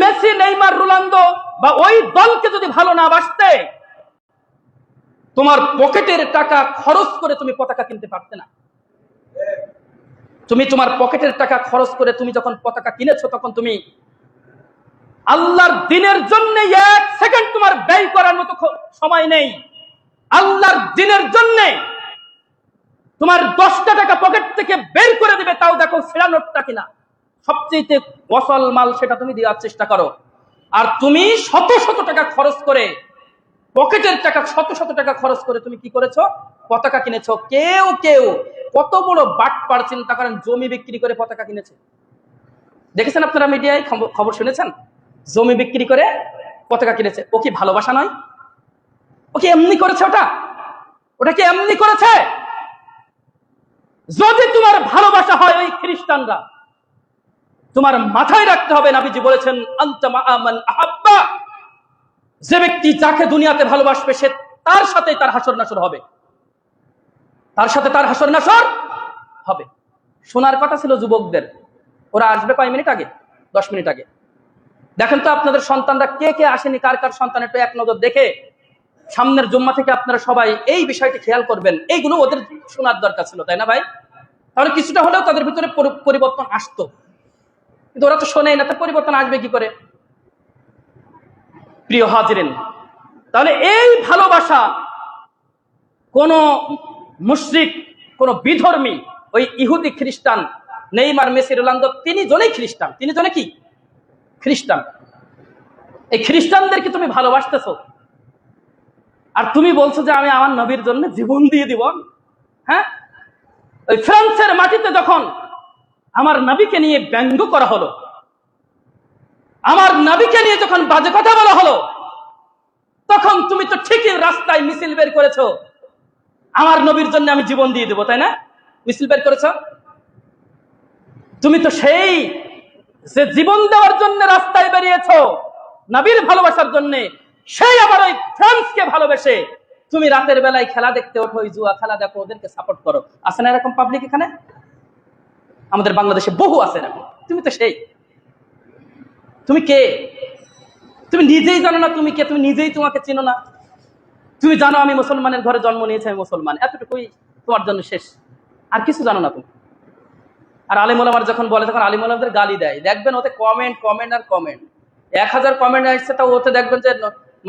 Messi, Neymar, Ronaldo বা ওই দলকে যদি ভালো না বাসতে, তোমার পকেটের টাকা খরচ করে তুমি পতাকা কিনতে পারতে না। তুমি তোমার পকেটের টাকা খরচ করে তুমি যখন পতাকা কিনেছো, তখন তুমি আল্লাহর দিনের জন্য এক সেকেন্ড তোমার ব্যয় করার মতো সময় নেই। আল্লাহর দিনের জন্য তোমার 10টা টাকা পকেট থেকে বের করে দিবে, তাও দেখো ছেঁড়া নোটটা কিনা, সবচেয়ে অসল মাল সেটা তুমি দেওয়ার চেষ্টা করো। আর তুমি শত শত টাকা খরচ করে, পকেটের টাকা শত শত টাকা খরচ করে তুমি কি করেছো? পতাকা কিনেছো। কেউ কেউ কত বড় বাটপার চিন্তা করেন, জমি বিক্রি করে পতাকা কিনেছে। দেখেছেন আপনারা, মিডিয়ায় খবর শুনেছেন? জমি বিক্রি করে পতাকা কিনেছে। ও কি ভালোবাসা নয়? ও কি এমনি করেছে? ওটা কি এমনি করেছে? যদি তোমার ভালোবাসা হয় ওই খ্রিস্টানরা, তোমার মাথায় রাখতে হবে, নবীজি বলেছেন আনতা মা'a মান আহাব্বা, যে ব্যক্তি যাকে দুনিয়াতে ভালোবাসবে সে তার সাথে তার হাসর নাসর হবে, তার সাথে তার হাসর নাসর হবে। শোনার কথা ছিল যুবকদের, ওরা আসবে কয় মিনিট আগে? 10 মিনিট আগে। দেখেন তো আপনাদের সন্তানরা কে কে আসেনি, কার কার সন্তান, একটু এক নজর দেখে সামনের জুম্মা থেকে আপনারা সবাই এই বিষয়টি খেয়াল করবেন। এইগুলো ওদের শোনার দরকার ছিল, তাই না ভাই? তাহলে কিছুটা হলেও তাদের ভিতরে পরিবর্তন আসতো, কিন্তু ওরা তো শোনেই না, তো পরিবর্তন আসবে কি করে? প্রিয় হাজিরিন, তাহলে এই ভালোবাসা কোন মুশরিক, কোন বিধর্মী, ওই ইহুদি খ্রিস্টান, নেইমার, মেসি, রোনালদো, তিনি জনেই খ্রিস্টান। তিনি জনে কি? খ্রিস্টান। এই খ্রিস্টানদেরকে তুমি ভালোবাসতেছো, আর তুমি বলছো যে আমি আমার নবীর জন্য জীবন দিয়ে দিব। হ্যাঁ, ওই ফ্রান্সের মাটিতে যখন আমার নবীকে নিয়ে ব্যঙ্গ করা হলো, আমার নবীকে নিয়ে যখন বাজে কথা বলা হলো, তখন তুমি তো ঠিকই রাস্তায় মিছিল বের করেছো, আমার নবীর জন্য আমি জীবন দিয়ে দেবো, তাই না? মিছিল বের করেছো। তুমি তো সেই যে জীবন দেওয়ার জন্য রাস্তায় বেরিয়েছো নবীর ভালোবাসার জন্য, সেই আবার ওই ফ্রান্সকে ভালোবেসে তুমি রাতের বেলায় খেলা দেখতে ওঠো, ওই জুয়া খেলা দেখো, ওদেরকে সাপোর্ট করো। আছে না এরকম পাবলিক? এখানে আমাদের বাংলাদেশে বহু আছে এরকম। তুমি তো সেই, তুমি কে? তুমি নিজেই জানো না তুমি কে, তুমি নিজেই তোমাকে চিনো না। তুমি জানো আমি মুসলমানের ঘরে জন্ম নিয়েছি, আমি মুসলমান, এতটুকুই তোমার জন্য শেষ, আর কিছু জানো না তুমি। আর আলিম ওলামার যখন বলে, তখন আলিম ওলামাদের গালি দেয়। দেখবেন ওতে কমেন্ট কমেন্ট আর কমেন্ট, 1000 কমেন্ট আসছে, তা ওতে দেখবেন যে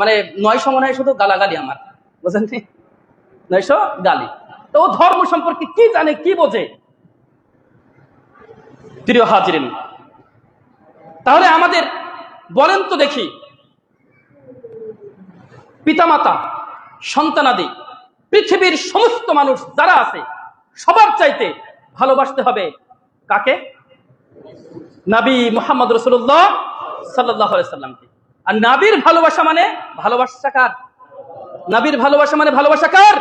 মানে 900 মনে হয় শুধু গালাগালি আমার, বুঝলেন? 900 গালি। তো ও ধর্ম সম্পর্কে কি জানে, কি বোঝে? প্রিয় হাজিরিন, তাহলে আমাদের বলেন তো দেখি, পিতামাতা, সন্তানাদি, পৃথিবীর সমস্ত মানুষ যারা আছে, সবার চাইতে ভালোবাসতে হবে কাকে? নবী মুহাম্মদ রাসূলুল্লাহ সাল্লাল্লাহু আলাইহি সাল্লামকে। আর নবীর ভালোবাসা মানে ভালোবাসা কার? নবীর ভালোবাসা মানে ভালোবাসা কার?